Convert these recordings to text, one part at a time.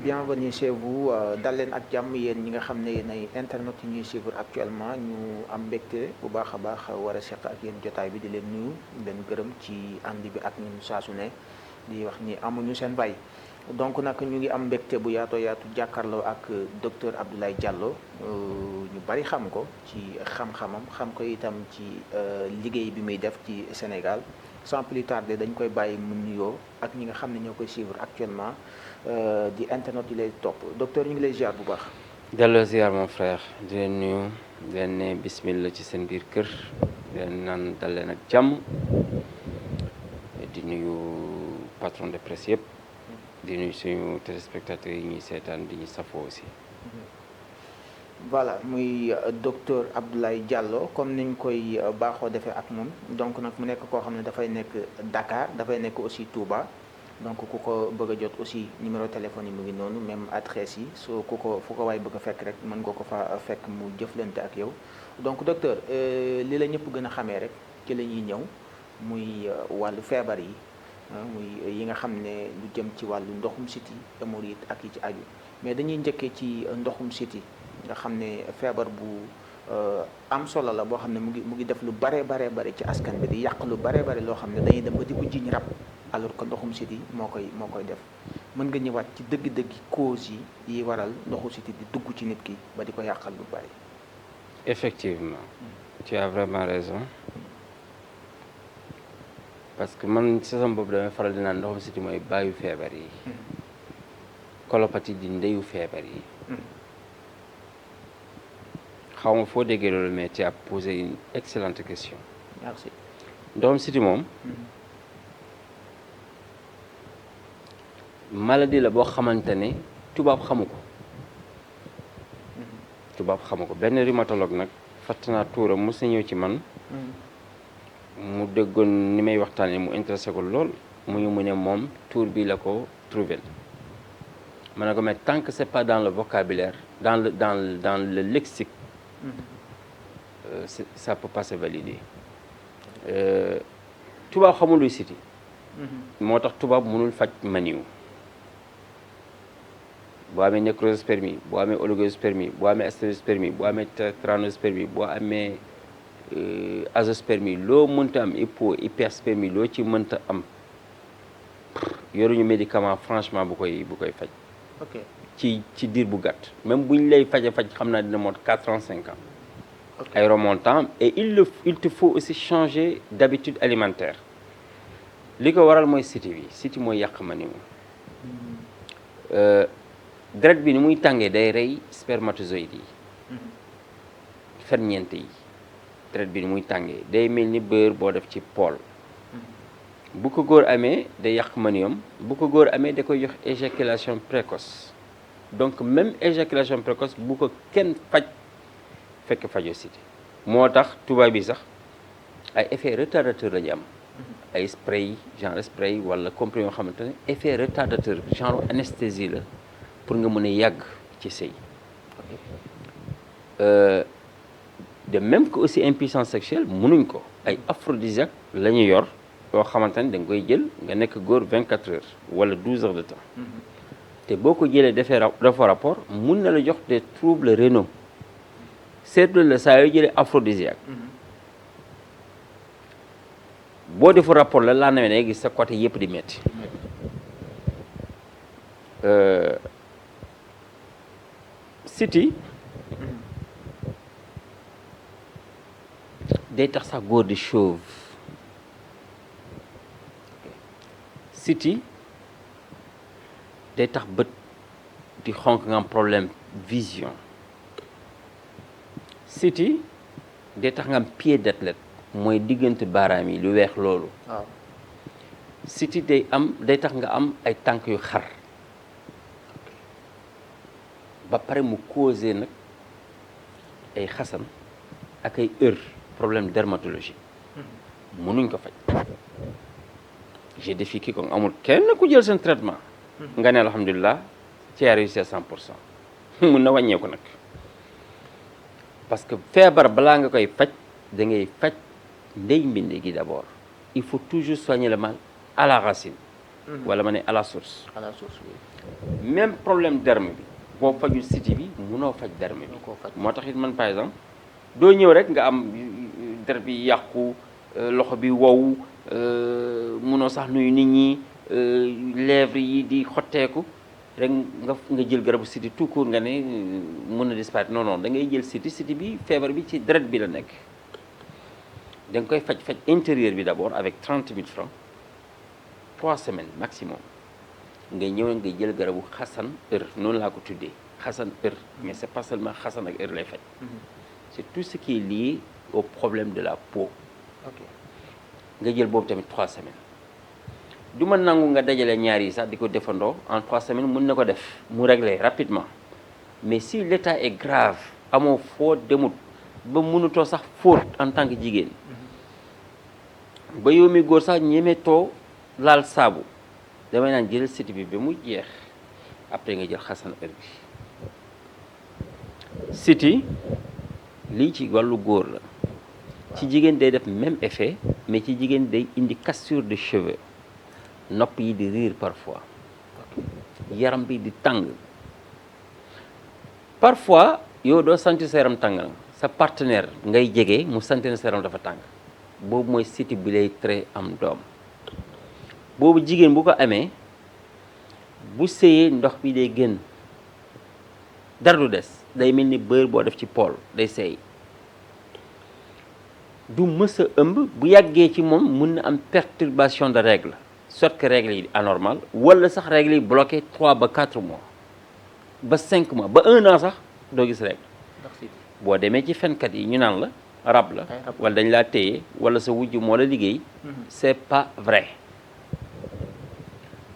bienvenue chez vous dal leen ak jàmm yéen ñi nga xam ne yéen ay internet yi ñuy suivre actuellement ñu am mbégte bu baax a baax war a seq ak yéen jotaay bi di leen nuyu leen gërëm ci ànd bi ak ñun saa su ne di wax ni amuñu seen bay donc nag ñu ngi am mbégte bu yaatoo yaatu jàkkaarloo ak docteur Abdoulaye Diallo ñu bari xam ko ci xam-xamam xam ko itam ci liggéey bi muy def ci Sénégal sans plus tarder dañ koy bàyyi mu nuyoo ak ñi nga xam ne ñoo koy suivre actuellement di internet yi lay topp docteur ñu ngi lay ziar bu baax. delloo ziar mon frère di leen nuyu di leen ne bismillah ci seen biir kër di leen naan dal leen ak jàmm di nuyu patron de presse yëpp di nuyu suñu téléspectateurs yi ñuy seetaan di ñu safoo aussi. voilà muy docteur Abdoulaye Diallo comme niñ koy baaxoo defee ak moom donc nag mu nekk koo xam ne dafay nekk Dakar dafay nekk aussi Touba donc ku ko bëgg a jot aussi numéro téléphone yi mu ngi noonu même adresse yi soo fu ko waay bëgg a fekk rek mën nga ko fa fekk mu jëflante ak yow donc docteur li la ñëpp gën a xamee rek ci la ñuy ñëw muy wàllu feebar yi muy yi nga xam ne lu jëm ci wàllu ndoxum siti hémorroïde ak yi ci aju mais dañuy njëkkee ci ndoxum siti nga xam ne feebar bu am solo la boo xam ne mu ngi def lu bare ci askan bi di yàq lu bare loo xam ne dañuy dem ba di ko jiñ rab alors que ndoxum siti moo koy def mën nga ñëwaat ci dëgg-dëgg cause yi waral ndoxu siti di dugg ci nit ki ba di ko yàqal lu bari. effectivement tu as vraiment raison parce que man ci sama bopp damay faral di naan ndoxum siti mooy bàyyu feebar yi colopathie di ndeyu feebar yi xaw ma foo déggee loolu mais tu as posé une excellente question. Merci. ndoxum siti moom maladie la boo xamante ne tubaab xamu ko benn rhumatologue nag fàttana tuuram mos na ñëw ci man mu déggoon ni may waxtaanee mu intéressé ko lool mu ne moom tuur bi la ko trouvé ma ne ko mais tant que c'est pas dans le vocabulaire dans le lexique ça peut pas se valider tubaab xamul luy siti moo tax tubaab mënul faj maniw boo amee nécrospermie boo amee oligospermie boo amee asthénospermie boo amee tératospermie boo amee azoospermie loo mënta am hyperspermie loo ci mënta am yoruñu médicament franchement bu koy faj. ok ci diir bu gàtt même buñ lay faj xam naa dina mot 4 ans 5 ans. ay remontant et il te faut aussi changer d'habitude alimentaire li ko waral mooy siti mooy yàq maniw deret bi ni muy tàngee day rey spermatozoïdes yi ferñeent yi deret bi ni muy tàngee day mel ni beurre boo def ci poêle bu ko góor amee day yàq maniwam bu ko góor amee da koy jox éjaculation précoce donc même éjaculation précoce bu ko kenn fekk fajo siti moo tax tubaab bi sax ay effet retardateur la ñu am ay spray genre spray wala comprimé yoo xamante ne effet retardateur genre anesthésie la pour nga mën a yàgg ci sëy de même que aussi impuissance sexuelle mënuñ ko ay aphrodisiaque la ñu yor yoo xamante ne da nga koy jël nga nekk góor 24 heures wala 12 heures de temps te boo ko jëlee dafa rapport mun na la jox des troubles rénaux seetlu la saa yoo jëlee aphrodisiaque boo defu rapport la laa nawee ne gis sa côté yëpp di metti siti day tax sax góor di chauve siti day tax bët di xonk nga am problème vision siti day tax nga am pied d'athlète mooy diggante baaraam yi lu weex loolu waaw siti day tax nga am ay tànk yu xar ba pare mu causé nag ay xasan ak ay problème dermatologie mënuñ ko faj j'ai défié kii ko amul kenn ku jël seen traitement nga ne alhamdulilah ci a réussi à 100% mun na wàññeeku nag parce que feebar balaa nga koy faj da ngay faj ndey mbinde gi d'abord il faut toujours soigner le mal à la racine wala ma ne à la source à la source oui. même problème derme bi boo fajul siti bi munoo faj derme bi. moo tax it man par exemple doo ñëw rek nga am der bi yàqu loxo bi wow munoo sax nuyu nit ñi lèvres yi di xotteeku rek nga jël garabu siti tout court nga ne mun na disparaître non non da ngay jël siti bi feebar bi ci deret bi la nekk. da nga koy faj intérieur bi d'abord avec 30 000 francs 3 semaines maximum nga ñëw nga jël garabu xasan noonu laa ko tuddee xasan mais c'est pas seulement xasan ak lay faj. c'est tout ce qui est lié au problème de la peau. nga jël boobu tamit 3 semaines du ma nangu nga dajale ñaar yi sax di ko defandoo en 3 semaines mun na ko def mu régler rapidement mais si l'état est grave amoo foo demut ba mënutoo sax fóot en tant que jigéen ba yow mi góor sax ñemetoo laal saabu damay naan jëlal siti bi ba mu jeex après nga jël xasan bi siti lii ci wàllu góor la ci jigéen day def même effet mais ci jigéen day indi cassure de cheveux nopp yi di riir parfois yaram bi di tàng parfois yow doo sentir sa yaram tàng na sa partenaire ngay jege mu sentir na sa yaram dafa tàng boobu mooy siti bi lay tere am doom boobu jigéen bu ko amee bu sëyee ndox bi day génn dara du des day mel ni beurre boo def ci pool day seey du mës a ëmb bu yàggee ci moom mun na am perturbation de règle soit que règle yi anormal wala sax règle yi bloqué 3 ba 4 mois ba 5 mois ba 1 an sax doo gis règle boo demee ci fenkat yi ñu naan la rab la wala dañ laa téye wala sa wujj moo la liggéey c'est pas vrai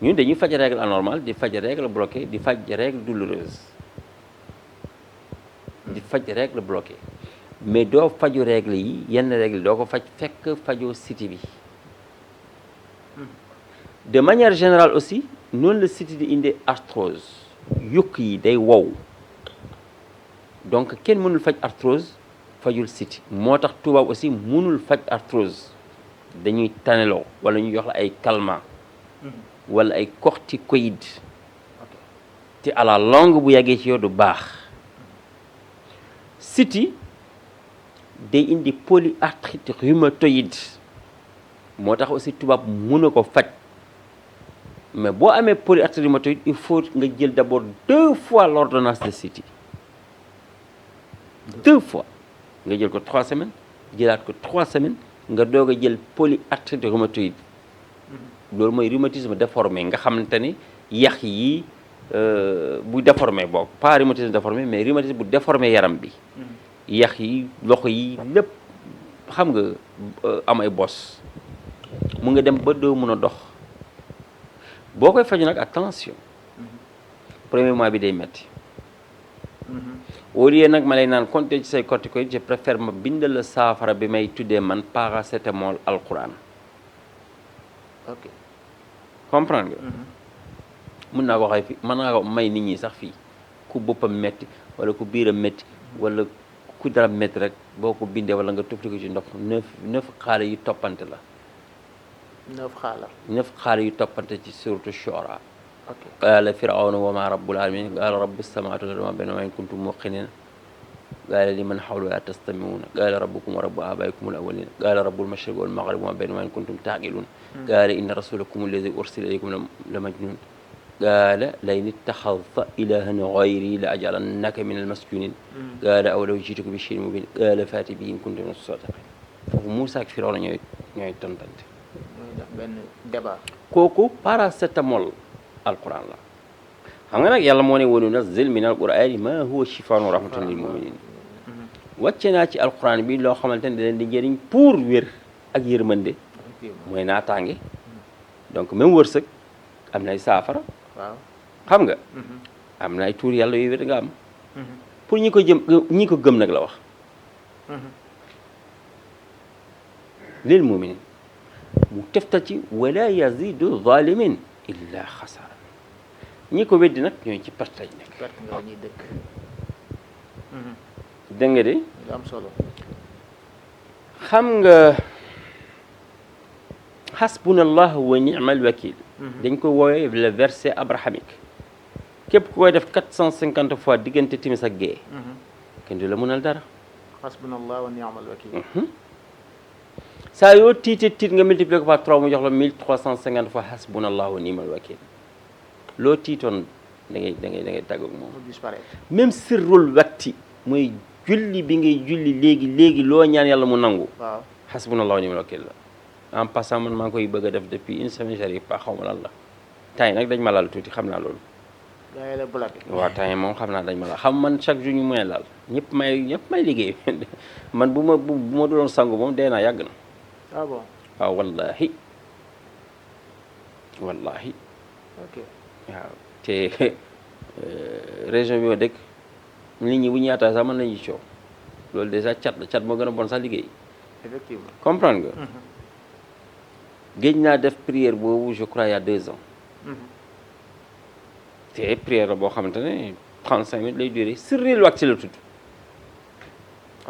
ñun dañuy faj règle anormal di faj règle bloqué di faj règle douloureuse di faj règle bloqué mais doo faju règle yi yenn règle doo ko faj fekk fajoo siti bi de manière générale aussi noonu la siti di indi arthrose yukk yi day wow donc kenn mënul faj arthrose fajul siti moo tax tubaab aussi mënul faj arthrose dañuy taneloo wala ñu jox la ay calmant wala ay corticoïdes te à la longue bu yàggee ci yow du baax siti day indi polyarthrite rhumatoïde moo tax aussi tubaab mënu ko faj mais boo amee polyarthrite rhumatoïde il faut nga jël d'abord 2 fois l'ordonnance de siti 2 fois nga jël ko 3 semaines jëlaat ko 3 semaines nga doog a jël polyarthrite rhumatoïde loolu mooy rhumatisme déformé nga xamante ni yax yi bu déformé boobu pas rhumatisme déformé mais rhumatisme bu déformé yaram bi yax yi loxo yi lépp xam nga am ay bos mu nga dem ba doo mën a dox boo koy faju nag attention premier mois bi day metti au lieu nag ma lay naan compter ci say corticoïdes je préfère ma bindal la saafara bi may tuddee man paracétamol alquran ok comprendre nga mën naa ko waxee fi mën naa ko may nit ñi sax fii ku boppam metti wala ku biiram metti wala ku dara metti rek boo ko bindee wala nga tufli ko ci ndox 9 xaala yu toppante la 9 xaala yu toppante ci suratu Shu'ara qaala firawna wa ma rabbul alamin qaala rabbus samawati wal ardi wa ma baynahuma in kuntum muqinin qaala liman hawlahu la tastami'una qaala rabbukum wa rabbu abaikum al awwalin qaala rabbul mashriqi wal maghribi wa ma baynahuma in kuntum ta'qilun qaala inna rasulakum alladhi ursila ilaykum la majnun qaala lain ittakhadhta ilahan ghayri la aj'alannaka min al masjunin qaala aw law ji'tuka bi shay'in mubin qaala fa'ti bihi in kuntum min as-sadiqin foofu Moussa ak Firawna ñooy tontante def benn débat kooku paracétamol alquran la xam nga nag yàlla moo ne wa nunazzil min alqurani ma huwa shifaa'un wa rahmatun lil mu'minin wàcce naa ci alquran bi loo xamante ne da leen di njëriñ pour wér ak yërmande mooy naataange donc même wërsëg am na ay saafara waaw xam nga am na ay tuur yàlla yu wér nga am pour ñi ko gëm nag la wax lil mu'minin mu teftal ci wala yazidu zalimin illa xasara ñi ko weddi nag ñooy ci perte lañ nekk. perte nga ñuy dëkk. dégg nga de. lu am solo. xam nga hasbunallahu wa ni'mal wakil. dañ ko woowee le verset abrahamique képp ku koy def 450 fois diggante timis ak gée kenn du la mënal dara. hasbunallah wa ni'mal wakil. saa yoo tiitee tiit nga multiplier ko par 3 mu jox la 1350 fois hasbunallah wa ni'mal wakil. loo tiitoon da ngay tàggoog moom. mu disparaître. même sirrul waqti mooy julli bi ngay julli léegi loo ñaan yàlla mu nangu. waaw hasbunallah wa ni'mal wakil la. en passant man maa ngi koy bëgg a def depuis une semaine j'arrive pas xaw ma lan la. temps yi nag dañ ma laal tuuti xam naa loolu. yaa ngi la bloqué. waaw temps yi moom xam naa dañ ma laal xam man chaque jour ñu may laal ñëpp may liggéey man bu ma doon sangu moom dee naa yàgg na. ah bon. waaw wallahi ok. waaw te région bi ma dëkk nit ñi bu ñu yaataa sax mën nañu coow loolu déjà cat moo gën a bon sax liggéey. effectivement. comprendre nga. géej naa def prière boobu je crois il y a 2 ans. te prière la boo xamante ne 35 minutes lay durer sirril waqti la tudd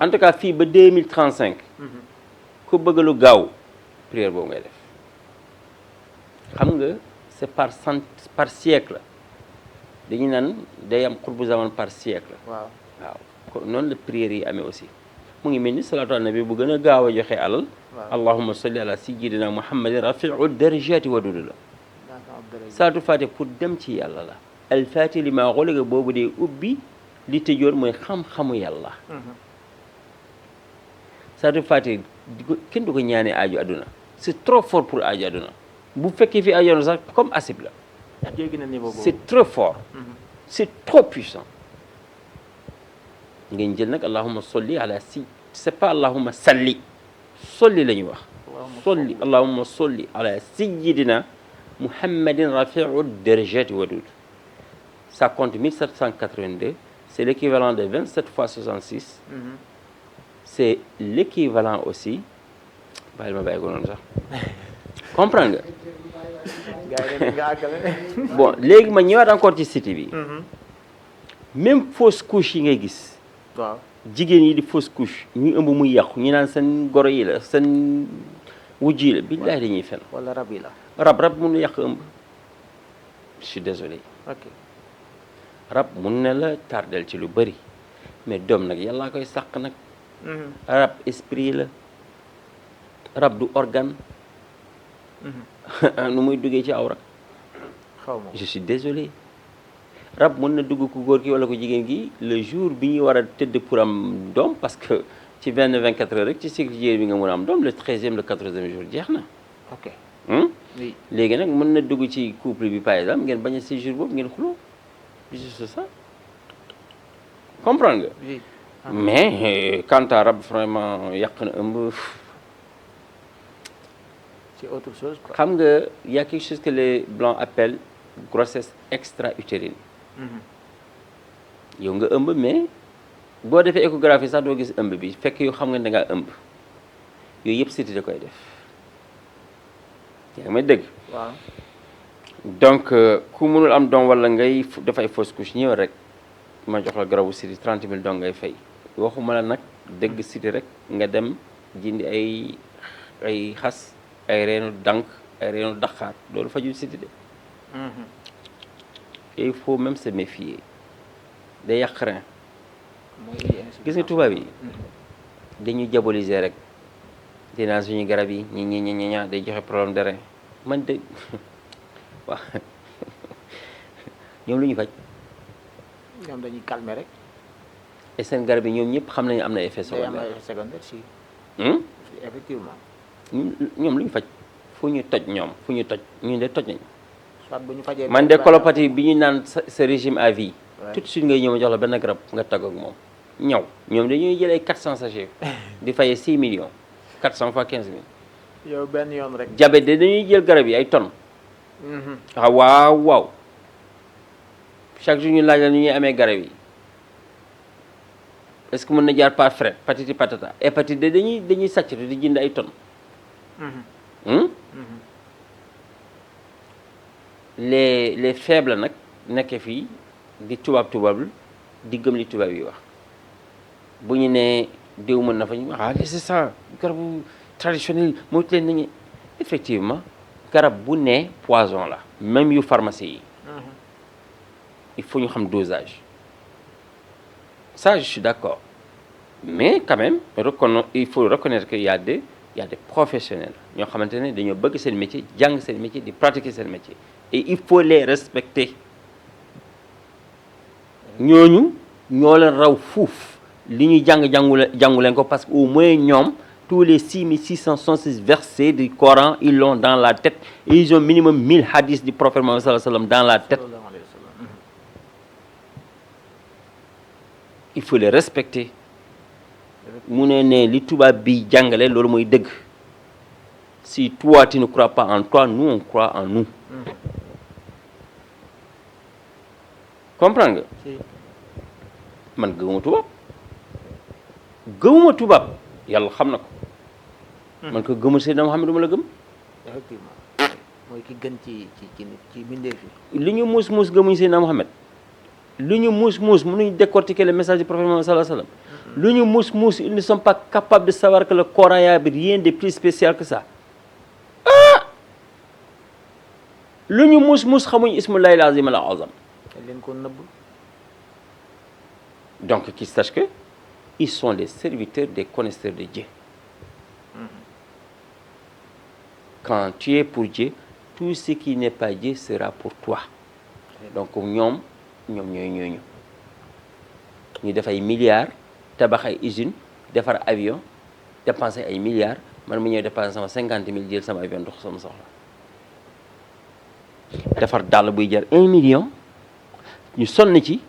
en tout cas fii ba 2035. ku bëgg lu gaaw prière boobu ngay def xam nga c'est par siècle dañu naan day am xurbu zaman par siècle. waaw kon noonu la prière yi amee aussi mu ngi mel ni salaatu ala nabi bu gën a gaaw a joxe alal. allahumma salli ala sayyidina muhammadin rafiu darajati wadudu la. salaatu fatiha pour dem ci yàlla la. al fatiha li maa xoolega boobu dee ubbi li tëjoon mooy xam-xamu yàlla. salaatu fatiha kenn du ko ñaanee aaju àdduna c'est trop fort pour aaju àdduna bu fekkee fi aaju àdduna sax comme asib la. jéggi na niveau boobu. c'est trop fort. c'est trop puissant. ngeen jël nag allahumma solli ala c'est pas allahumma salli solli la ñuy wax. solli allahumma solli ala sayyidina muhammadin rafiu darajati wadud. ça compte 1782 c'est l'équivalent de 27 fois 66. c'est l'équivalent aussi bàyyil ma bàyyi ko noonu sax comprendre nga. bon léegi ma ñëwaat encore ci cité bi. même fausse couche yi ngay gis. waaw jigéen yi di fausse couche ñu ëmb muy yàqu ñu naan seen goro yi la seen wujj yi la billahi dañuy fen. wala rab yi la. rab mun na yàq ëmb. je suis désolé. ok rab mun na la tardel ci lu bëri mais doom nag yàllaa koy sàq nag. rab esprit la rab du organe. nu muy duggee ci awra. xaw ma je suis désolé rab mën na dugg ku góor ki wala ku jigéen gi le jour bi ñu war a tëdd pour am doom parce que ci 24 heures rek ci cycle jigéen bi nga mën a am doom le 13e le 14e jour jeex na. ok. oui léegi nag mën na dugg ci couple bi par exemple ngeen bañ a si jour boobu ngeen xuloo juste ça comprendre nga. oui. mais quant à rab vraiment yàq na ëmb. c'est autre chose quoi. xam nga y a quelque chose que les blancs appellent grossesse extra-utérine. yow nga ëmb mais boo defee échographie sax doo gis ëmb bi fekk yow xam nga ne da ngaa ëmb yooyu yëpp siti da koy def yaa ngi may dégg. waaw. donc ku mënul am doom wala ngay dafay fausse couche ñëw rek ma jox la garabu siti 30 000 dong ngay fay waxuma la nag dëgg siti rek nga dem jindi ay xas ay reenu dànk ay reenu daqaar loolu fajul siti de. il faut même se méfier day yàq rein. gis nga tubaab yi dañuy diaboliser rek dinaa suñu garab yi ñi day joxe problème de rein man de waaw ñoom lu ñu faj. ñoom dañuy calmer rek. et seen garab yi ñoom ñëpp xam nañu am na effet day am secondaire. ay secondaire si. effectivement. ñoom lu ñu faj fu ñu toj ñoom fu ñu toj ñun de toj nañ. soit bu ñu fajee. man de colopathie bi ñu naan sa régime à vie. tout de suite ngay ñëw ma jox la benn garab nga tagg ak moom ñaw ñoom dañuy jël ay 400 sachets di fayee 6 millions 400 fois 15 000. yow benn yoon rek. diabète de dañuy jël garab yi ay tonnes. waaw chaque jour ñu laaj la ñu ñuy amee garab yi est-ce que mën na jaar par fret patati patata hépatite de dañuy sàcc di jënd ay tonnes. les faibles nag nekk fii di tubaab di gëm li tubaab yi wax bu ñu nee diw mën na fa ñu wax c'est ça garabu traditionnel mooy leen nañu effectivement garab bu ne poison la même yu pharmacie yi il faut ñu xam dosage ça je suis d'accord mais quand même il faut reconnaître qu'il y a des professionnels ñoo xamante ne dañoo bëgg seen métier jàng seen métier di pratiquer seen métier et il faut les respecter ñooñu ñoo leen raw fuuf li ñuy jàngu leen ko parce que au moins ñoom tous les 6666 versets du Coran ils l'ont dans la tête et ils ont minimum 1000 hadiths du prophète Mohammed sallallahu alayhi wa sallam dans la tête il faut les respecter mu ne li tubaab bi jàngale loolu mooy dëgg si toi tu ne crois pas en toi nous on croit en nous comprendre nga man gëmuma tubaab yàlla xam na ko man ko gëmul Seydina Muhammad duma la gëm effectivement mooy ki gën ci mbindeef yi li ñu muus gëmuñ Seydina Muhammad lu ñu muus mënuñ décortiquer le message du prophète Muhammad sallallahu alayhi wa sallam lu ñu muus ils ne sont pas capables de savoir que le Coran y a rien de plus spécial que ça lu ñu muus xamuñ ismullahil azim al azam leen ko nëbb donc qu'ils sachent que ils sont les serviteurs des connaisseurs de Dieu quand tu es pour Dieu tout ce qui n'est pas Dieu sera pour toi donc ñoom ñooy ñooñu ñu def ay milliards tabax ay usines defar avion dépenser ay milliards man mu ñëw dépenser sama 50 000 jël sama avion dox sama soxla defar dàll buy jar 1 million ñu sonn ci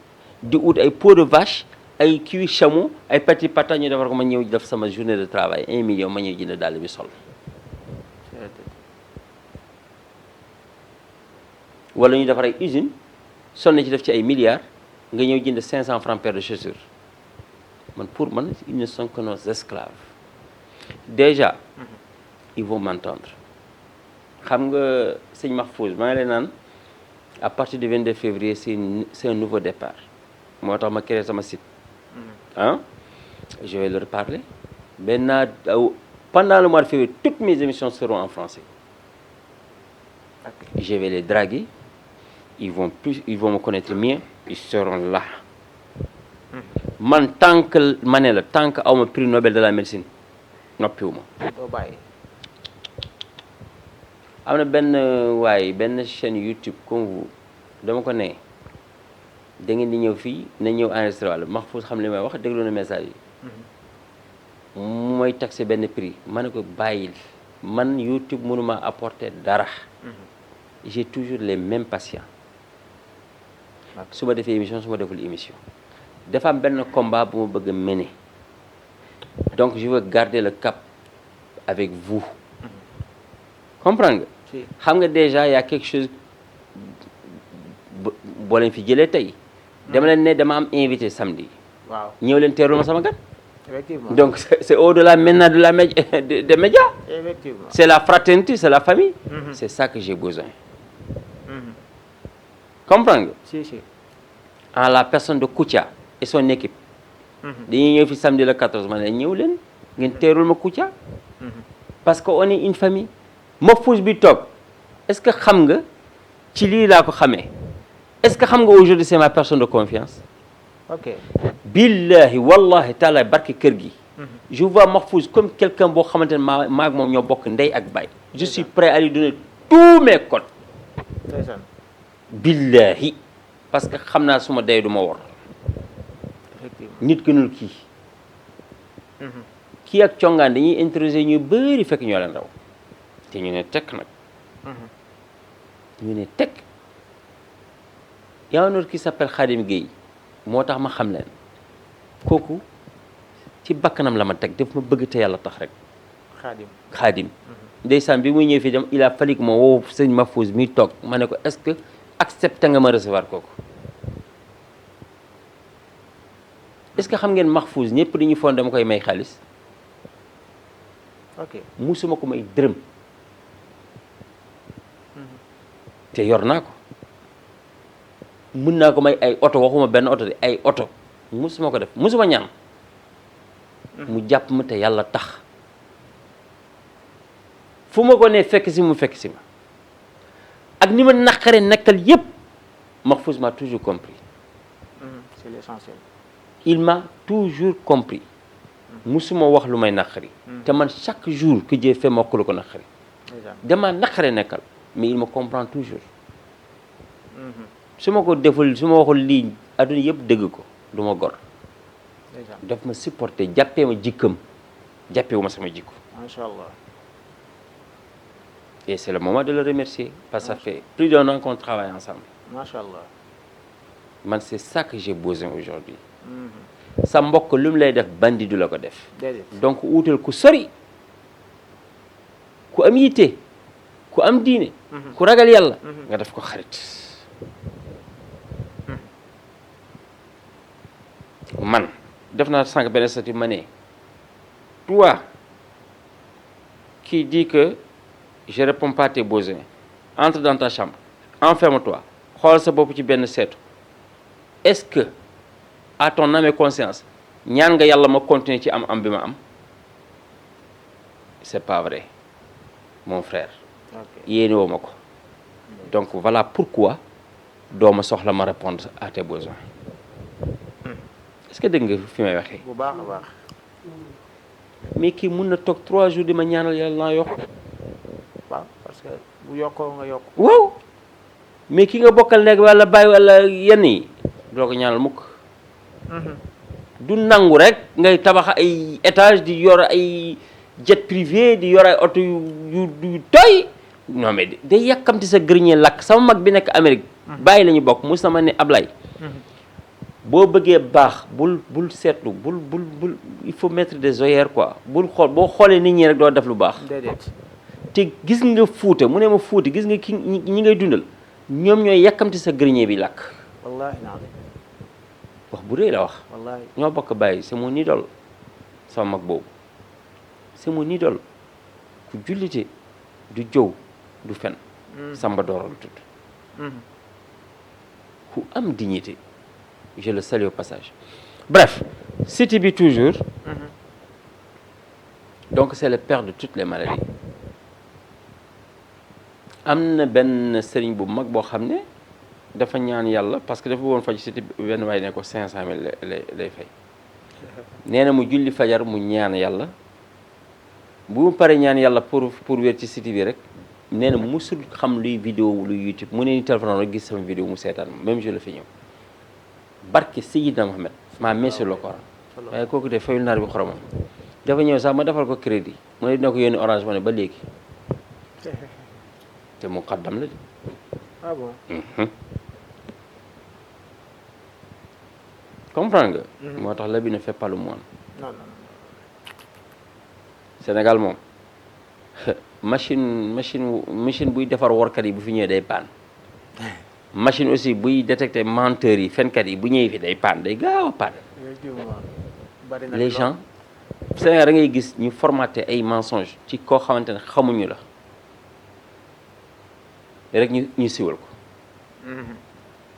di ut ay peau de vache ay cuir chameau ay petit pata ñu defar ko ma ñëw def sama journée de travail 1 million ma ñëw jënd dàll bi sol wala ñu defar ay usine sonn ci def ci ay milliards nga ñëw jënd 500 francs paire de chaussures pour man ils ne sont que nos esclaves déjà ils vont m'entendre xam nga sëñ Mahfouz maa ngi leen naan à partir du 22 février c'est un nouveau départ moo tax ma créé sama site je vais leur parler maintenant pendant le mois de février toutes mes émissions seront en français je vais les draguer ils vont me connaître mieux ils seront là man tant que ma ne la tant que awma prix Nobel de la médecine noppiwuma doo bàyyi am na benn chaîne YouTube comme vous dama ko ne da ngeen di ñëw fii na ñëw enregistré wàlla Mahfouz xam li may wax déglu na message yi mooy taxé benn prix ma ne ko bàyyil man YouTube mënuma apporter dara j'ai toujours les mêmes patients su ma defee émission su ma deful émission dafa am benn combat bu ma bëgg a mener donc je veux garder le cap avec vous comprendre nga xam nga déjà y a quelque chose boo leen fi jëlee tey dama leen ne dama am invité samedi waaw ñëw leen teerul ma sama gan effectivement donc c'est au-delà maintenant de la des médias effectivement c'est la fraternité c'est la famille c'est ça que j'ai besoin comprendre nga si en la personne de Kouthia et son équipe dañuy ñëw fi samedi le 14 ma ne ñëw leen ngeen teerul ma Kouthia parce que on est une famille Mahfouz bi toog est-ce que xam nga ci lii laa ko xamee est-ce que xam nga aujourd'hui c'est ma personne de confiance ok billahi wallahi taala barke kër gi je vois Mahfouz comme quelqu'un boo xamante ne maa ak moom ñoo bokk ndey ak baay je suis prêt à lui donner tous mes codes ndeysaan billahi parce que xam naa suma day du ma wor effectivement nit gënul kii ak congaan dañuy introduire ñu bëri fekk ñoo leen raw te ñu ne tekk nag ñu ne tekk y a un autre qui s'appelle Khadim Gueye moo tax ma xam leen kooku ci bakkanam la ma teg daf ma bëgg te yàlla tax rek Khadim ndeysaan bi muy ñëw fii dem il a fallu que ma woo sëñ Mahfouz mi toog ma ne ko est-ce que accepté nga ma recevoir kooku est-ce que xam ngeen Mahfouz ñëpp dañuy foon dama koy may xaalis ok musuma ko may dërëm te yor naa ko mën naa ko may ay oto waxuma benn oto de ay oto musuma ko def musuma ñaan mu jàpp ma te yàlla tax fu ma ko ne fekk si mu fekk si ma ak ni ma naqare nekkal yépp Mahfouz m'a toujours compris. C'est l'essentiel. Il m'a toujours compris. musuma wax lu may naqari. te man chaque jour que Dieu fait mokk lu ko naqari. dama naqare nekkal mais il me comprend toujours. su ma ko deful su ma waxul lii adduna yëpp dégg ko du ma gor. daf ma supporter jàppee ma jikkam jàppee wu ma sama jikko. Macha Allah. Et c'est le moment de le remercier parce que ça fait plus d'un an qu'on travaille ensemble. Macha Allah. Man c'est ça que j'ai besoin aujourd'hui. sa mbokk lu mu lay def bandi du la ko def. donc uutal ku sori ku am yitte ku am diine. ku ragal yàlla. nga def ko xarit. man def naa sànq benn statut ma ne toi qui dis que je réponds pas à tes besoins entre dans ta chambre enferme-toi xool sa bopp ci benn seetu est-ce que à ton âme et conscience ñaan nga yàlla ma continuer ci am bi ma am c'est pas vrai mon frère. yéene woo ma ko donc voilà pourquoi doo ma soxla ma répondre à tes besoins. est-ce que dégg nga fi may waxee. bu baax a baax. mais kii mun na toog 3 jours di ma ñaanal yàlla naa yokk. waaw parce que bu yokkoo nga yokk. waaw mais ki nga bokkal nekk wala bàyyi wala yenn yi doo ko ñaanal mukk. du nangu rek ngay tabax ay étage di yor ay jet privé di yor ay oto yu toy non mais day yàkkamti sa grenier lakk sama mag bi nekk Amérique. bàyyi la ñu bokk mu sama ne Ablaye. boo bëggee baax bul seetlu bul il faut mettre des œillères quoi bul xool boo xoolee nit ñi rek doo def lu baax. déedéet. te gis nga Fuuta mu ne ma Fuuta gis nga ki ñi ngay dundal ñoom ñooy yàkkamti sa grenier bi lakk. wallaahi naam. wax bu rëy la wax. wallaahi ñoo bokk bàyyi c'est mon idole sama mag boobu c'est mon idole ku jullite du jëw du fen. Samba Doro la tudd. ku am dignité. Je le salue au passage. Bref, Siti bi toujours. Donc c'est le père de toutes les maladies. am na benn sëriñ bu mag boo xam ne dafa ñaan yàlla parce que dafa woon faj Siti benn waaye ne ko 500000 lay fay. nee na mu julli fajar mu ñaan yàlla bu mu paree ñaan yàlla pour wér ci Siti bi rek nee na musul xam luy vidéo luy YouTube mu ne ni téléphone rek gis sama vidéo mu seetaan même je le fais ñëw. barke Seydina Mohamed maa main sur le Coran waaye kooku de fayul naar bi xoromam dafa ñëw sax ma defal ko crédit mu ne dina ko yónni Orange Money ba léegi te mu xaddam la de. ah bon. comprendre nga. moo tax l'habit ne fait pas le moine. non. Sénégal moom machine buy defar workat yi bu fi ñëwee day paan. machine aussi buy détecter menteurs yi fenkat yi bu ñëwee fi day paan day gaaw a paan. les gens Sénégal da ngay gis ñu formaté ay mensonges ci koo xamante ne xamuñu la rek ñu siwal ko.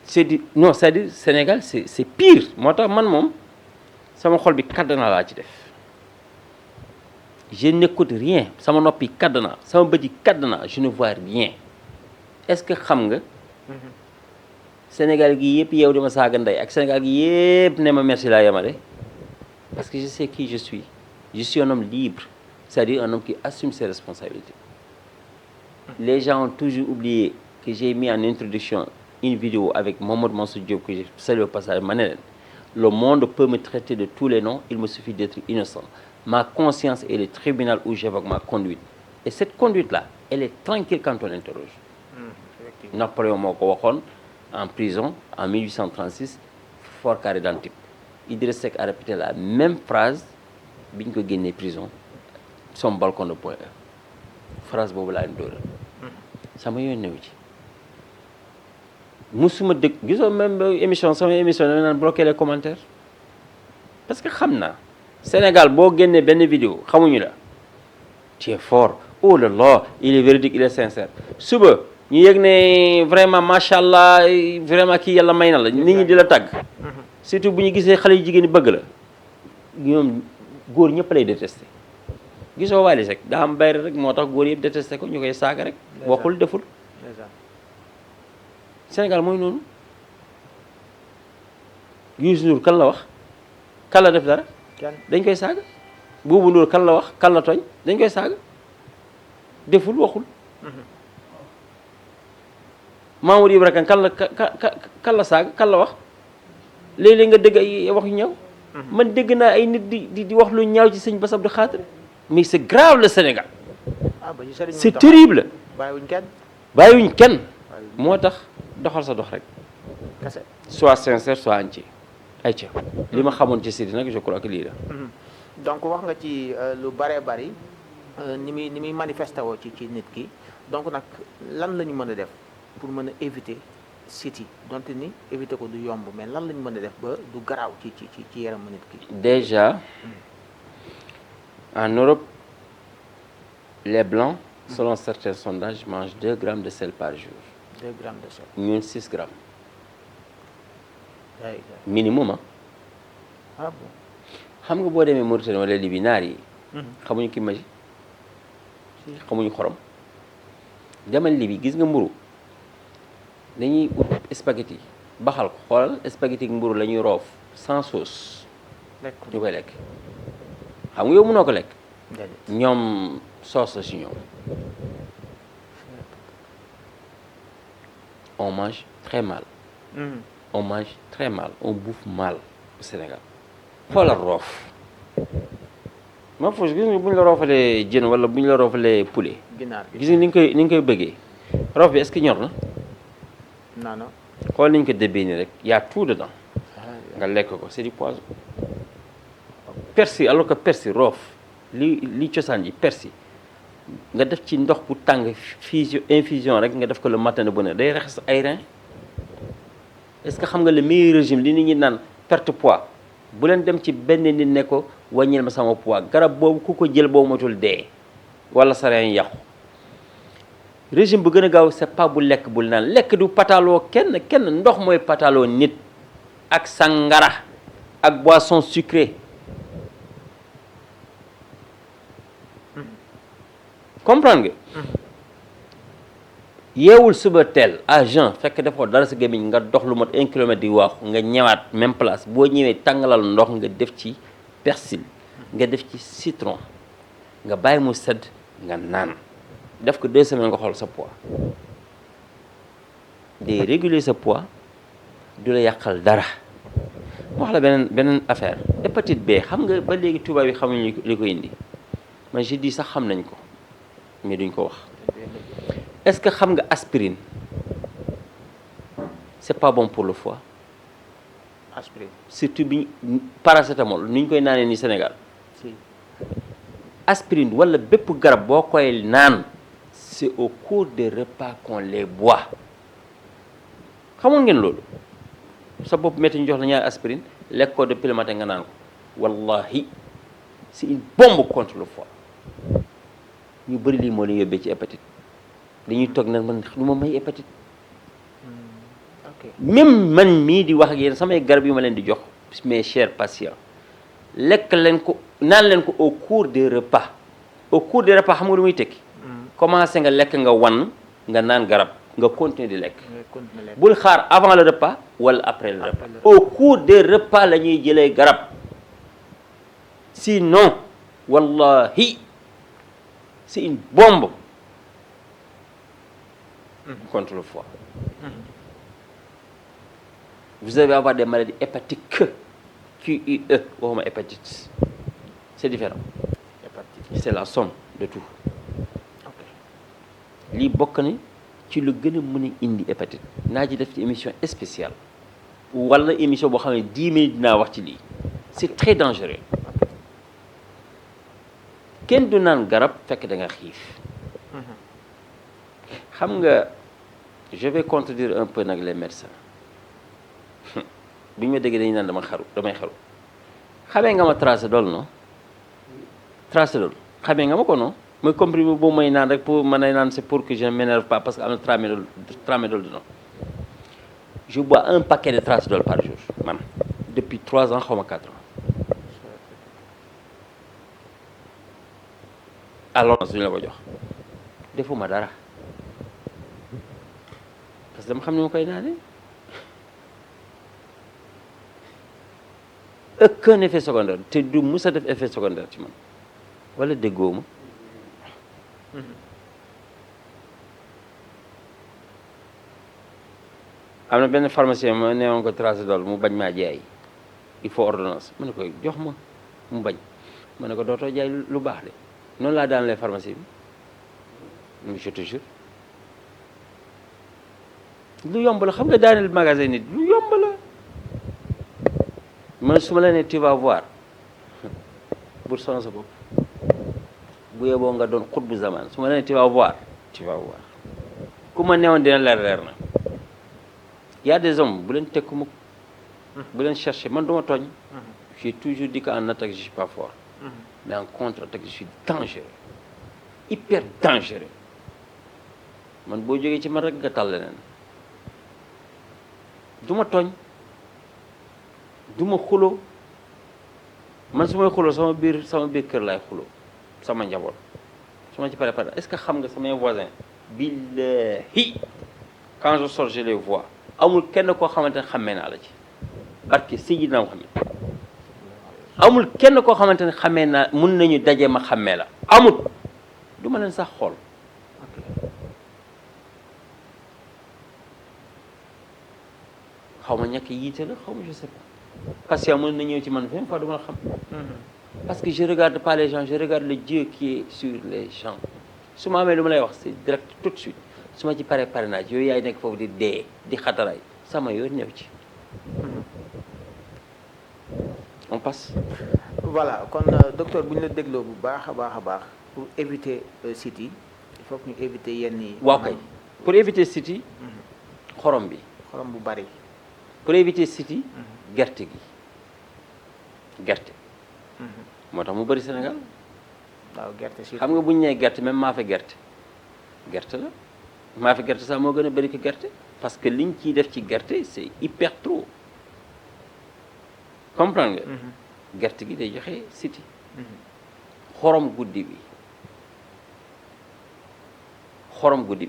c'est-à-dire Sénégal c'est pire moo tax man moom sama xol bi cadenas laa ci def je n'écoute rien sama noppi cadenas sama bët yi cadenas je ne vois rien est-ce que xam nga. Sénégal gi yëpp yow dama saaga ndey ak Sénégal gi yëpp ne ma merci laa yemale parce que je sais qui je suis un homme libre c'est-à-dire un homme qui assume ses responsabilités. Les gens ont toujours oublié que j'ai mis en introduction une vidéo avec Mamadou Mansour Diop que j'ai salué au passage ma ne leen le monde peut me traiter de tous les noms il me suffit d'être innocent ma conscience est le tribunal où j'évoque ma conduite et cette conduite là elle est tranquille quand on interroge. Napoléon moo ko waxoon en prison en 1836 Fort Carré d'Antibes Idriss Seck a répété la même phrase bi ñu ko génnee prison son balcon de Point E phrase boobu laa leen dóoral sama yoon newu ci musuma dëgg gisoo même sama émission dama naan bloquer les commentaires parce que xam naa Sénégal boo génnee benn vidéo xamuñu la tu es fort oh là là il est véridique il est sincère suba ñu yëg ne vraiment macha allah vraiment kii yàlla may na la nit ñi di la tàgg surtout bu ñu gisee xale yu jigéen ñi bëgg la ñoom góor ñëpp lay détesté gisoo Wally Seck daa am bayre rek moo tax góor yëpp détesté ko ñu koy saaga rek waxul deful Sénégal mooy noonu Youssou Ndour kan la wax kan la def dara dañ koy saaga Boubou Ndour kan la wax kan la tooñ dañ koy saaga deful waxul Mamour Ibra Kane kan la saaga kan la wax léeg-léeg nga dégg ay wax yu ñaaw man dégg naa ay nit di wax lu ñaaw ci sëñ Bass Abdou Khadre mais c'est grave le Sénégal c'est terrible bàyyiwuñ kenn moo tax doxal sa dox rek soit sincère soit entier ay ca li ma xamoon ci Sidi nag je crois que lii la donc wax nga ci lu bëree bëri ni muy manifesté woo ci nit ki donc nag lan la ñu mën a def pour mën a éviter Sidi donte ni éviter ko du yomb mais lan la ñu mën a def ba du garaaw ci yaram nit ki déjà en Europe les blancs selon certains sondages mangent 2 grammes de sel par jour 2 grammes de sel ñun 6 grammes minimum ah bon xam nga boo demee Mauritanie wala Libye naar yi xamuñu ki maji xamuñu xorom demal Libye gis nga mburu dañuy ut spaghetti baxal ko xoolal spaghetti ak mburu la ñuy roof sans sauce ñu koy lekk xam nga yow mënoo ko lekk ñoom sauce la si ñoom on mange très mal on mange très mal on bouffe mal au Sénégal xoolal roof ma fos gis nga bu ñu la roofalee jën wala bu ñu la roofalee poulet gis nga ni nga koy bëggee roof bi est-ce que ñor na non xool ni ñu ko débbee nii rek y a tout dedans nga lekk ko c'est du poison persil alors que persil roof li cosaan yi persil nga def ci ndox bu tàng infusion rek nga def ko le matin de bonne heure day raxas ay rein est-ce que xam nga le meilleur régime li nit ñi naan perte poids bu leen dem ci benn nit ne ko wàññil ma sama poids garab boobu ku ko jël boobu matul dee wala sa rein yàqu régime bu gën a gaaw c'est pas bu lekk bul naan lekk du pataloo kenn ndox mooy pataloo nit ak sangara ak boisson sucrée comprendre nga yeewul suba teel à jeun fekk defoo dara sa gémmiñ nga dox lu mat 1 kilomètre di waaxu nga ñëwaat même place boo ñëwee tàngalal ndox nga def ci persil nga def ci citron nga bàyyi mu sedd nga naan def ko 2 semaines nga xool sa poids day réguler sa poids du la yàqal dara ma wax la beneen affaire hépatite B xam nga ba léegi tubaab yi xamuñu li ko indi man je dis sax xam nañ ko mais duñ ko wax est-ce que xam nga aspirine c'est pas bon pour le foie aspirine surtout bi paracétamol ni ñu koy naanee ni Sénégal aspirine wala bépp garab boo koy naan c'est au cours des repas qu'on les boit xamoon ngeen loolu sa bopp métti ñu jox la ñaari aspirine lekk ko depuis le matin nga naan ko wallahi c'est une bombe contre le foie ñu bëri lii moo leen yóbbee ci hépatite dañuy toog nag man lu ma may hépatite même man mii di wax ak yéen samay garab yu ma leen di jox mes chers patients lekk leen ko naan leen ko au cours des repas xam nga lu muy tekki commencé nga lekk nga wan nga naan garab nga continuer di lekk bul xaar avant le repas wala après le repas au cours des repas la ñuy jëlee garab sinon wallahi c'est une bombe contre le foie. Vous allez avoir des maladies hépatiques, QIE, ou hépatite. C'est différent. C'est la somme de tout. Li bokk na ci lu gën a mën a indi hépatite naa ci def ci émission spéciale wala émission boo xam ne 10 minutes dinaa wax ci lii c'est très dangereux kenn du naan garab fekk da nga xiif xam nga je vais contredire un peu nag les médecins bi ñu ma déggee dañuy naan damay xaru xamee nga ma Tramadol non Tramadol xamee nga ma ko non mooy comprimé boobu may naan rek pour mën a naan c'est pour que je ne m'énerve pas parce que am na Tramadol dedans je bois un paquet de Tramadol par jour man depuis 3 ans xaw ma 4 ans alors suñu la ko jox defuma dara parce que dama xam ne ma koy naane aucun effet secondaire te du mus a def effet secondaire ci man wala déggoo ma am na benn pharmacien ma neewoon ko Tramadol mu bañ maa jaay il faut ordonnance ma ne ko jox ma mu bañ ma ne ko dootoo jaay lu baax de noonu laa daan les pharmacie bi je te jure lu yomb la xam nga daaneel magasin nit lu yomb la man su ma la nee tu vas voir bul sonn sa bopp bu yeboo nga doon xut bu zaman su ma la nee tu vas voir ku ma newoon dina leer na y a des hommes bu leen tekku mukk bu leen chercher man duma tooñ j'ai toujours dit qu'en attaque je suis pas fort mais en contre-attaque je suis dangereux hyper dangereux man boo jógee ci man rek nga tàll leneen du ma tooñ du ma xulo man su may xulo sama biir kër laay xulo sama njaboot su ma ci pare est-ce que xam nga samay voisins billahi quand je sors je les vois amul kenn koo xamante ne xammee naa la ci barke Seydina Muhammad amul kenn koo xamante ne xammee naa mun nañu daje ma xammee la amul du ma leen sax xool xaw ma ñàkk yiite la xaw ma je sais pas parce que mën na ñëw ci man 20 fois du ma la xam parce que je regarde pas les gens je regarde le Dieu qui est sur les gens su ma amee lu ma lay wax c'est direct tout de suite su ma ci pare naa ci yooyu yaay nekk foofu di dee di xataraay sama yoon ñëw ci on passe. voilà kon docteur bu ñu la dégloo bu baax a baax pour éviter site yi il faut que ñu éviter yenn yi. waaw kay pour éviter site yi xorom bi. xorom bu bari. pour éviter site yi gerte gi gerte. moo tax mu bari Sénégal. waaw gerte surtout xam nga bu ñu nee gerte même maafe gerte la maafe gerte sax moo gën a bari ko gerte parce que liñ ciy def ci gerte c'est hyper trop comprendre nga. gerte gi day joxe siti xorom guddi bi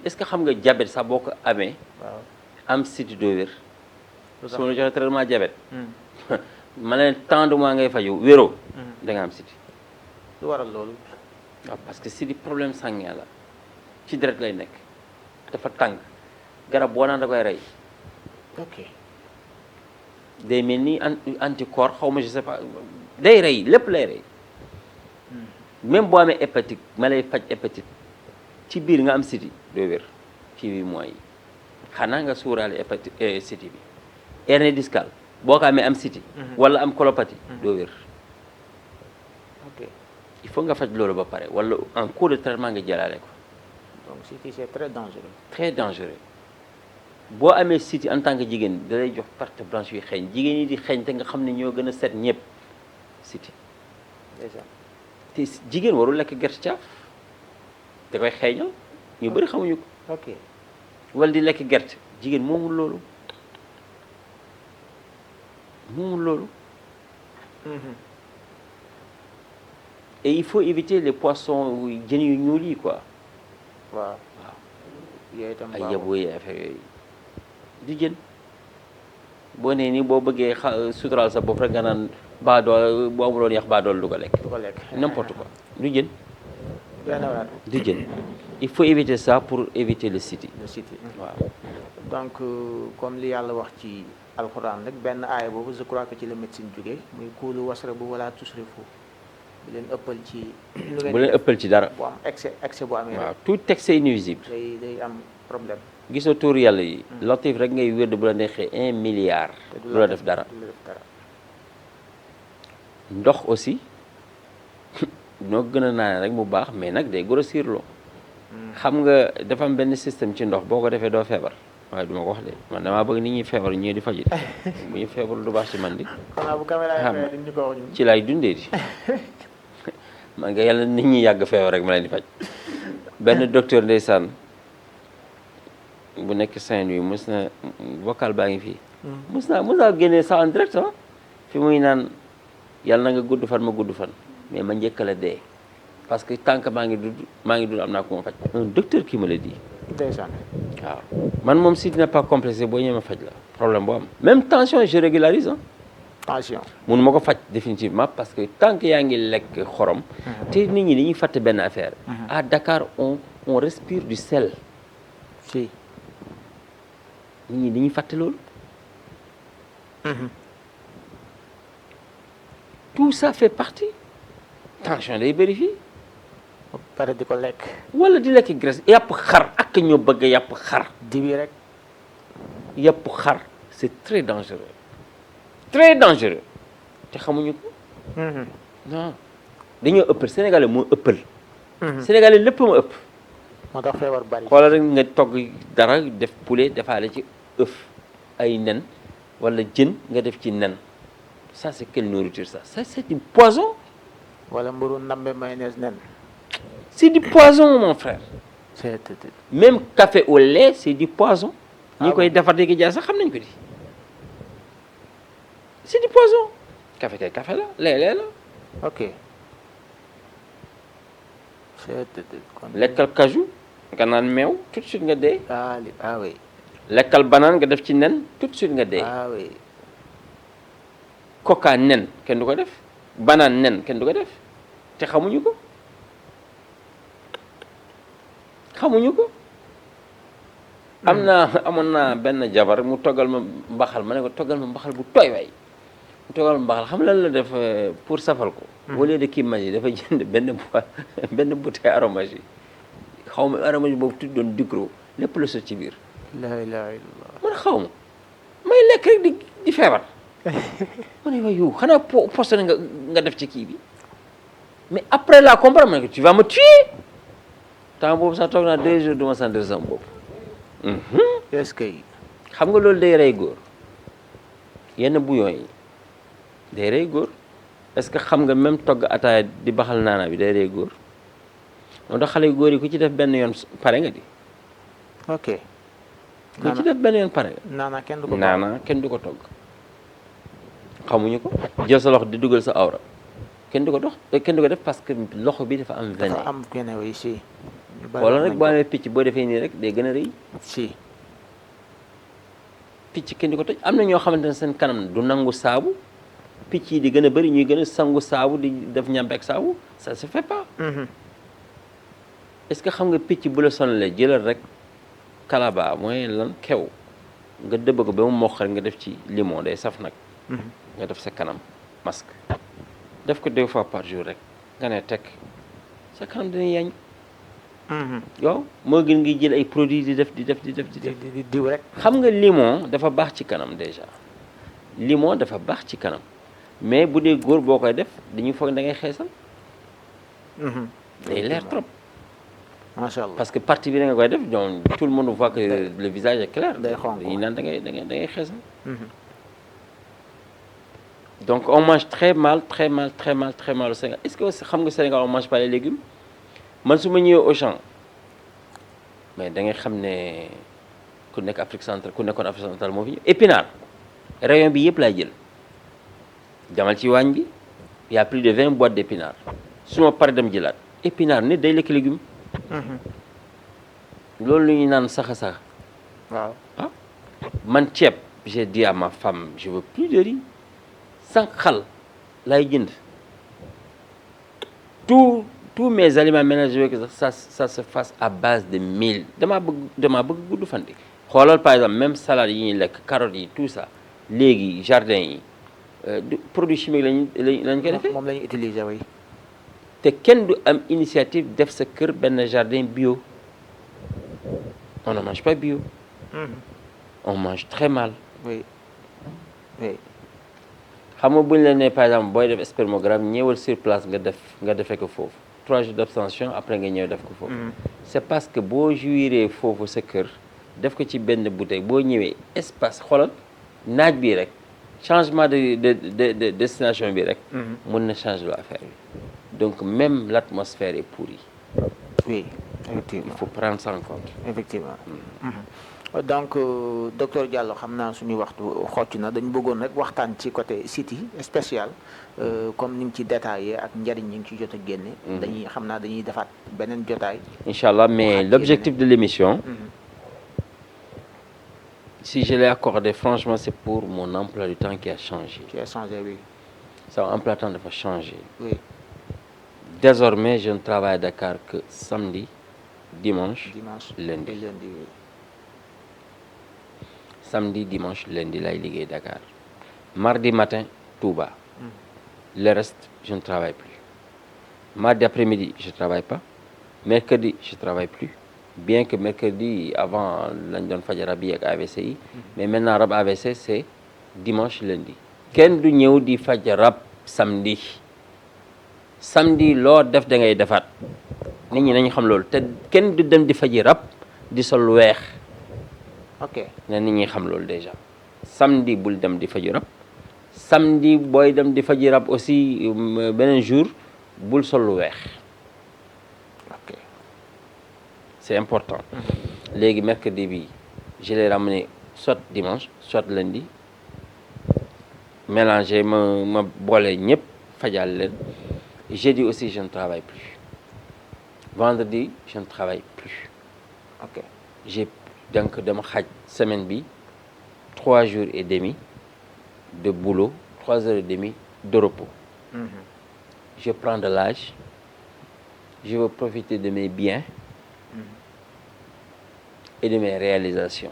est-ce que xam nga diabète sax boo ko amee. waaw am siti doo wér. su ma la joxee traitement diabète. ma ne tant de mois ngay faju wéroo. da nga am siti. lu waral loolu. waaw parce que siti problème sanguin la ci deret lay nekk dafa tàng garab boo naan da koy rey. ok. day mel ni anticorps xaw ma je sais pas day rey lépp lay rey même boo amee hépatite ma lay faj hépatite ci biir nga am siti doo wér ci 8 mois yi xanaa nga suuraale hépatite siti bi hernie discale boo ko amee am siti wala am colopathie doo wér ok il faut nga faj loolu ba pare wala en cours de traitement nga jëlaale ko donc siti c'est très dangereux. très dangereux boo amee siti en tant que jigéen da lay jox perte blanche yu xeeñ jigéen ñi di xeeñ te nga xam ne ñoo gën a set ñëpp siti déjà te jigéen warul lekk gerte caaf da koy xeeñal ñu bëri xamuñu ko ok wala di lekk gerte jigéen moomul loolu et il faut éviter les poissons jën yu ñuul yi quoi waaw yooyu itam ay yaboo yi affaire yooyu di jën boo nee ni boo bëggee suturaal sa bopp rek nga naan baadool boo amuloon yax baadool du ko lekk n'importe quoi du jën du jën il faut éviter ça pour éviter le siti waaw donc comme li yàlla wax ci alxuraan rek benn aaya boobu je crois que ci la médecine jógee muy kuulu wasrabu wala tusrifu bu leen ëppal ci bu leen ëppal ci dara bu am excès bu amee waaw tout excès est nuisible day am problème gisoo tuur yàlla yi latif rek ngay wérd bu la neexee 1 milliard du la def dara ndox aussi noo gën a naane rek mu baax mais nag day grossir loo xam nga dafa am benn système ci ndox boo ko defee doo feebar waaye duma ko wax de man damaa bëgg nit ñi feebar ñëw di faju bu ñu feebar du baax ci man di ci laay dundee di man nga yàlla nit ñi yàgg feebar rek ma leen di faj benn docteur ndeysaan bu nekk Saint-Louis mos na vocal baa ngi fii mos naa génnee ça en direct fi muy naan yàlla na nga gudd fan ma gudd fan mais ma njëkk la dee parce que tant que maa ngi dund am naa ko ma faj un docteur qui me le dit waaw man moom si dina pas complexé boo ñëwee ma faj la problème boo am même tension je régularise tension. mënu ma ko faj définitivement parce que tant que yaa ngi lekk xorom. te nit ñi dañuy fàtte benn affaire. à Dakar on respire du sel. si. nit ñi dañuy fàtte loolu. tout ça fait partie. tension day bëri fii. pare di ko lekk. wala di lekk graisse yàpp xar ak ñoo bëgg yàpp xar. dibi rek. yàpp xar c'est très dangereux. très dangereux te xamuñu ko. non dañoo ëppal sénégalais moo ëppal. sénégalais lépp moo ëpp. moo tax feebar bari. xoolal rek nga togg dara def poulet defaale ci ëf ay nen wala jën nga def ci nen ça c'est quelle nourriture ça c'est du poison. wala mburu ndambe mayonnaise nen. c'est du poison mon frère. c'est même café au lait c'est du poison. ñi Ah koy defar di jaay sax xam nañ ko di. c'est du poison. café kay café la lait la. ok. kon lekkal cajou nga naan meew tout de suite nga dee. ah oui. lekkal banaan nga def ci nen tout de suite nga dee. ah oui. coca nen kenn du ko def banaan nen kenn du ko def te xamuñu ko amoon naa benn jabar mu toggal ma mbaxal ma ne ko toggal ma mbaxal bu tooy waay mu toggal ma mbaxal xam lan la def pour safal ko au lieu de kii magie dafa jënd benn bouteille aromagie xaw ma aromagie boobu tuddoon Ducros lépp la sot ci biir la ilaha illallah. man xaw ma may lekk rek di feebar ma ne yow xanaa poste nga def ci kii bi mais après la comprendre ma ne ko tu vas me tuer temps boobu sax toog naa 2 jours du ma sentir sama bopp. est-ce que. xam nga loolu day rey góor yenn bouillon yi day rey góor est-ce que xam nga même togg ataaya di baxal naana bi day rey góor moo tax xale yu góor yi ku ci def benn yoon pare nga di. ok. ku ci def benn yoon pare nga. naana kenn du ko. naana kenn du ko togg. xamuñu ko jël sa loxo di dugal sa awra kenn du ko def parce que loxo bi dafa am venin. dafa am venin oui si. wala rek boo amee picc boo defee nii rek day gën a rëy. si. picc kenn du ko toj am na ñoo xamante ne seen kanam du nangu saabu picc yi di gën a bëri ñuy gën a sangu saabu di def ñambeek saabu ça se fait pas. est-ce que xam nga picc bu la sonalee jëlal rek kalaba mooy lan kew nga dëbb ko ba mu mokk rek nga def ci limon day saf nag. nga def sa kanam masque def ko 2 fois par jour rek nga ne tekk sa kanam dina yañ. yow moo gën ngi jël ay produits di def. di diw rek. xam nga limon dafa baax ci kanam déjà limon dafa baax ci kanam mais bu dee góor boo koy def dañuy foog da ngay xeesal. day leer trop. macha allah parce que partie bi da nga koy def donc tout le monde voit que le visage est clair. day xonk dañuy naan da ngay xeesal. donc on mange très mal au Sénégal est-ce que xam nga Sénégal on mange pas les légumes man su ma ñëwee au champ mais da ngay xam ne ku nekk Afrique centrale ku nekkoon Afrique centrale moo fi ñëw épinard rayon bi yëpp laay jël demal ci waañ bi y a plus de 20 boîtes d'épinards su ma paree dem jëlaat épinard nit day lekk légume. loolu lu ñuy naan saxa waaw ah man ceeb j'ai dit à ma femme je veux plus de riz sànq xal laay jënd tous mes aliments ménagers que ça se fasse à base de mil damaa bëgg gudd fan di xoolal par exemple même salade yi ñuy lekk carottes yi tout ça léegi jardin yi produits chimiques lañ koy defee moom la ñu utiliser way te kenn du am initiative def sa kër benn jardin bio on ne mange pas bio. On mange très mal. oui oui. xam nga bu ñu la nee par exemple booy def spermogramme ñëwal sur place nga defee ko foofu 3 jours d'abstention après nga ñëw def ko foofu. c'est parce que boo jouiree foofu sa kër def ko ci benn bouteille boo ñëwee espace xoolal naaj bi rek changement de destination bi rek. mën na changer lu affaire bi donc même l'atmosphère est pourrie. oui effectivement il faut prendre ça en compte. effectivement. donc docteur Diallo xam naa suñu waxtu xocc na dañu bëggoon rek waxtaan ci côté site yi spécial comme ni nga ci détaillé ak njariñ ñi ngi ci jot a génne. dañuy defaat beneen jotaay. Inch'Allah mais l'objectif de l'émission Si je l'ai accordé, franchement, c'est pour mon emploi du temps qui a changé. Qui a changé, oui. Ça, emploi du temps doit changer. Oui. Désormais, je ne travaille à Dakar que samedi, dimanche, Dimanche lundi. et lundi, oui. Samedi, dimanche, lundi, là, il est Dakar. Mardi matin, Touba. Le reste, je ne travaille plus. Mardi après-midi, je ne travaille pas. Mercredi, je ne travaille plus. Bien que mercredi, avant, lañ doon faj rab yi ak AVC yi. Mais maintenant, rab AVC, c'est dimanche, lundi. Kenn du ñëw di faj rab samedi. Samedi, loo def da ngay defaat. Nit ñi nañu xam loolu te kenn du dem di faji rab di sol weex. Ok. ne nit ñi xam loolu déjà. Samedi, bul dem di faji rab. Samedi, booy dem di faji rab aussi beneen jour bul sol lu weex. Ok. C'est important. Léegi mercredi bi je l'ai ramené soit dimanche soit lundi mélangé ma boole ñëpp fajal leen. Jeudi aussi je ne travaille plus. Vendredi je ne travaille plus. Ok. J'ai donc dama xaaj semaine bi 3 jours et demi de boulot 3 heures et demie de repos. Je prends de l'âge. Je veux profiter de mes biens et de mes réalisations.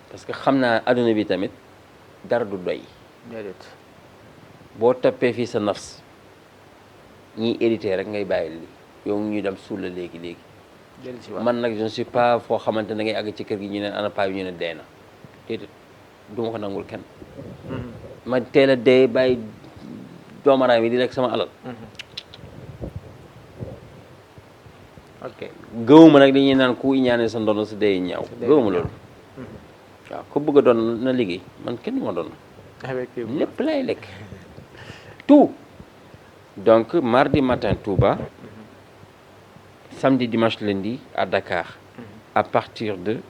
Parce que xam naa adduna bi tamit dara du doy. déedéet. boo toppee fii sa nafs ñiy hérité rek ngay bàyyi li yow ñu dem suul la léegi. Man nag je ne suis pas foo xamante ne da ngay àgg ci kër gi ñu ne ana paa bi ñu ne dee na déedéet du ma ko nangul kenn. ma teel a dee bàyyi doomaraam yi di rek sama alal. ok. gëwuma nag dañuy naan ku ñaanee sa ndono sa dee ñaaw gëwuma loolu. waaw ku bëgg a doon na liggéey man kenn du ma doon. effectivement lépp lay lekk tout. Donc mardi matin Touba, samedi dimanche lundi à Dakar. À partir de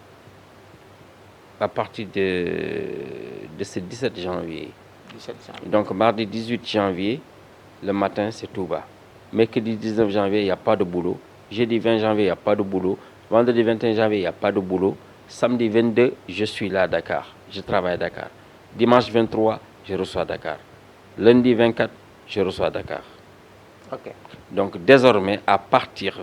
ce 17 janvier. 17 janvier. Donc mardi 18 janvier, le matin c'est Touba. Mercredi 19 janvier, il n'y a pas de boulot. Jeudi 20 janvier, il n'y a pas de boulot. Vendredi 21 janvier, il n'y a pas de boulot. Samedi 22, je suis là à Dakar. Je travaille à Dakar. Dimanche 23, je reçois à Dakar. Lundi 24, je reçois à Dakar. Ok. Donc désormais, à partir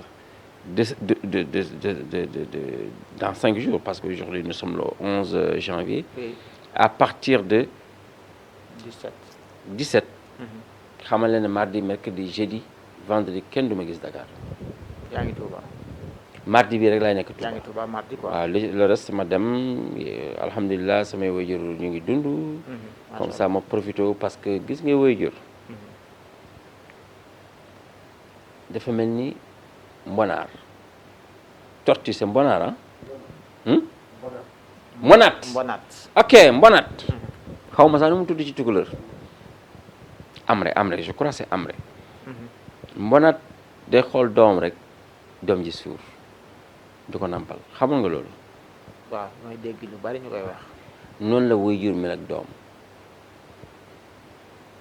dans 5 jours, parce qu'aujourd'hui nous sommes le 11 janvier, Oui. à partir de 17. 17, xamal leen ne mardi, mercredi, jeudi, vendredi, kenn du ma gis Dakar. yaa ngi Touba. Mardi bi rek laay nekk yaa ngi Touba. Touba mardi quoi. waaw le reste ma dem alhamdulilah samay waajur ñu ngi dund. Comme ça ma profité parce que gis nga waajur dafa mel ni mbonaar. Tortue c'est mbonaar ah. Mbonaat. Mbonaat. ok mbonaat. xaw ma sax nu mu tudd ci tukulóor. amre je crois c'est amre. Mbonaat day xool doom rek doom ji suur du ko nampal xamoon nga loolu. waaw mooy dégg lu bari ñu koy wax. noonu la waajur mel ak doom.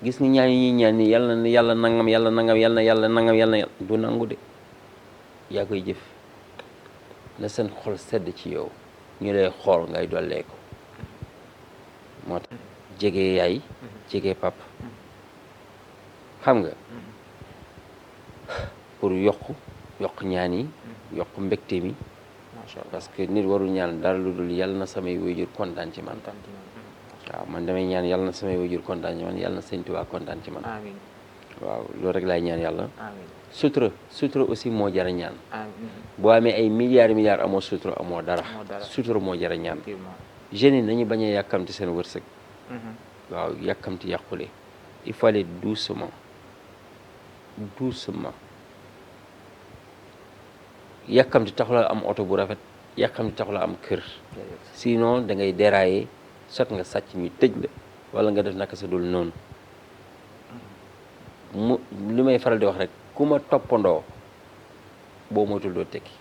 gis nga ñaan yi ñuy ñaan ni yàlla na yàlla nangam yàlla nangam yàlla na yàlla nangam yàlla na du nangu de yaa koy jëf na seen xol sedd ci yow ñu lay xool ngay dollee ko moo tax jege yaay jege pap xam nga pour yokk ñaan yi yokk mbégte mi macha allah parce que nit warul ñaan dara lu dul yàlla na samay waajur kontaan ci man. waaw man damay ñaan yàlla na samay waajur kontaan ci man yàlla na Sëñ Tuubaa kontaan ci man. amiin. waaw loolu rek laay ñaan yàlla. amiin. sutura aussi moo jar a ñaan. amiin. boo amee ay milliards amoo sutura amoo dara. Amoo dara. sutura moo jar a ñaan. effectivement. jeunes yi nañu bañ a yàkkamti seen wërsëg. waaw yàkkamti yàqule. il faut aller doucement yàkkamti taxula am oto bu rafet yàkkamti taxula am kër. sinon da ngay dérailler sot nga sàcc ñu tëj la wala nga def naka sa dul noonu mu li may faral di wax rek ku ma toppandoo boo moytul doo tekki.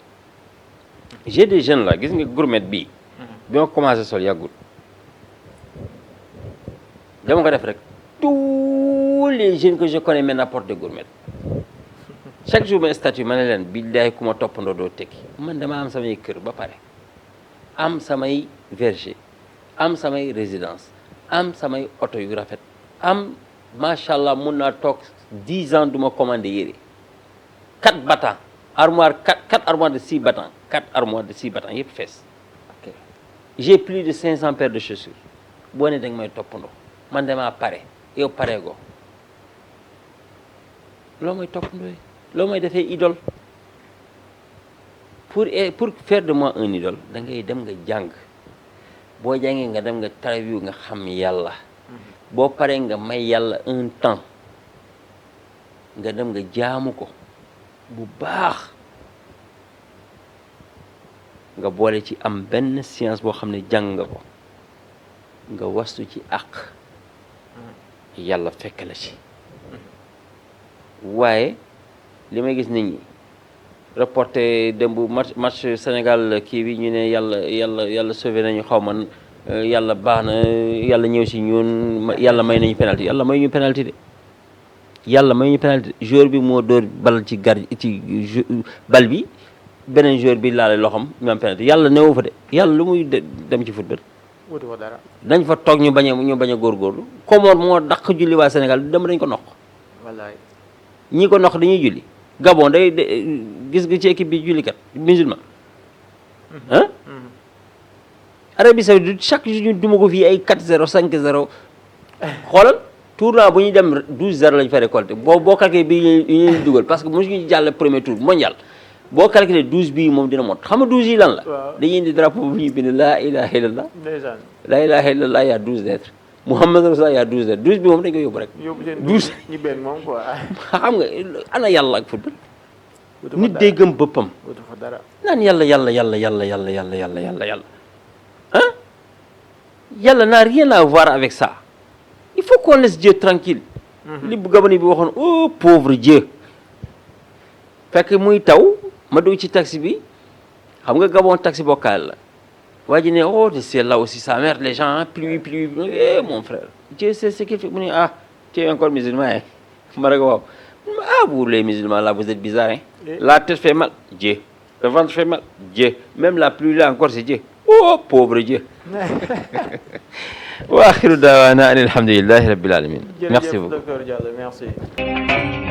j'ai des jeunes là gis nga gourmet bii bi ma commencé sol yàggul dama ko def rek tous les jeunes que je connais maintenant portent des gourmet chaque jour ma statut ma ne leen billahi ku ma toppandoo doo tekki man dama am samay kër ba pare am samay verger am samay résidence am samay oto yu rafet am macha allah mun naa toog 10 ans du ma commandé yére 4 battants armoire 4 armoires de 6 battants 4 armoires de 6 battants yëpp fees. ok j'ai plus de 500 paires de chaussures boo ne da nga may toppandoo man damaa pare yow pare go loo may toppandoo loo may defee idole pour faire de moi un idole da ngay dem nga jàng boo jàngee nga dem nga tarbiyu nga xam yàlla boo paree nga may yàlla un temps nga dem nga jaamu ko bu baax nga boole ci am benn science boo xam ne jàng nga ko nga wastu ci àq yàlla fekk la ci waaye li may gis nit ñi reporté démb match Sénégal kii bi ñu ne yàlla sauvé nañu xaw man yàlla baax na yàlla ñëw si ñun yàlla may nañu penalty yàlla may ñu penalty de yàlla may ñu penalty joueur bi moo dóor bal ci bal bi beneen joueur bi laale loxoom ñu am penalty yàlla newu fa de yàlla lu muy dem ci football wutu fa dara dañ fa toog ñu bañ a góorgóorlu Comore moo dàq julli waa Sénégal dem dañ ko noq wallaay ñi ko noq dañuy julli Gabon day gis nga ci équipe bi jullikat musulman ah Arabie Saoudite chaque jour ñu duma ko fii ay 4-0 5-0 xoolal tournoi bu ñuy dem 12-0 lañu fa récolté boo calculé bii ñu leen dugal parce que mosuñu jàll premier tour mondial boo calculé 12 bii moom dina mot xam nga 12 yi lan la. waaw dañuy indi drapeau bu ñuy bind laa ilaha illallah. ndeysaan laa ilaha illallah y a 12 lettres Muhammad Rasulullah y a 12 lettres 12 bi moom dañ koy yóbbu rek. yóbbu seen 12 ñi benn moom quoi. xam nga ana yàlla ak football. wutu fa nit dara day gëm boppam. wutu fa dara. naan yàlla ah yàlla n'a rien à voir avec ça il faut qu'on laisse Dieu tranquille li bu Gabon bi waxoon oh pauvre Dieu fekk muy taw ma dugg ci taxi bi xam nga Gabon taxi bokkal la waa ji ne oh c'est là aussi ça merde les gens pluie eh mon frère Dieu sait ce qu'il fait mu ne ah tu es encore musulman ma ne ko waaw ah vous les musulmans là vous êtes bizarres hein la tête fait mal Dieu le ventre fait mal Dieu même la pluie là encore c'est Dieu oh pauvre Dieu wa akhiru daawaana an alhamdulillahi rabbil alamin merci beaucoup docteur Diallo merci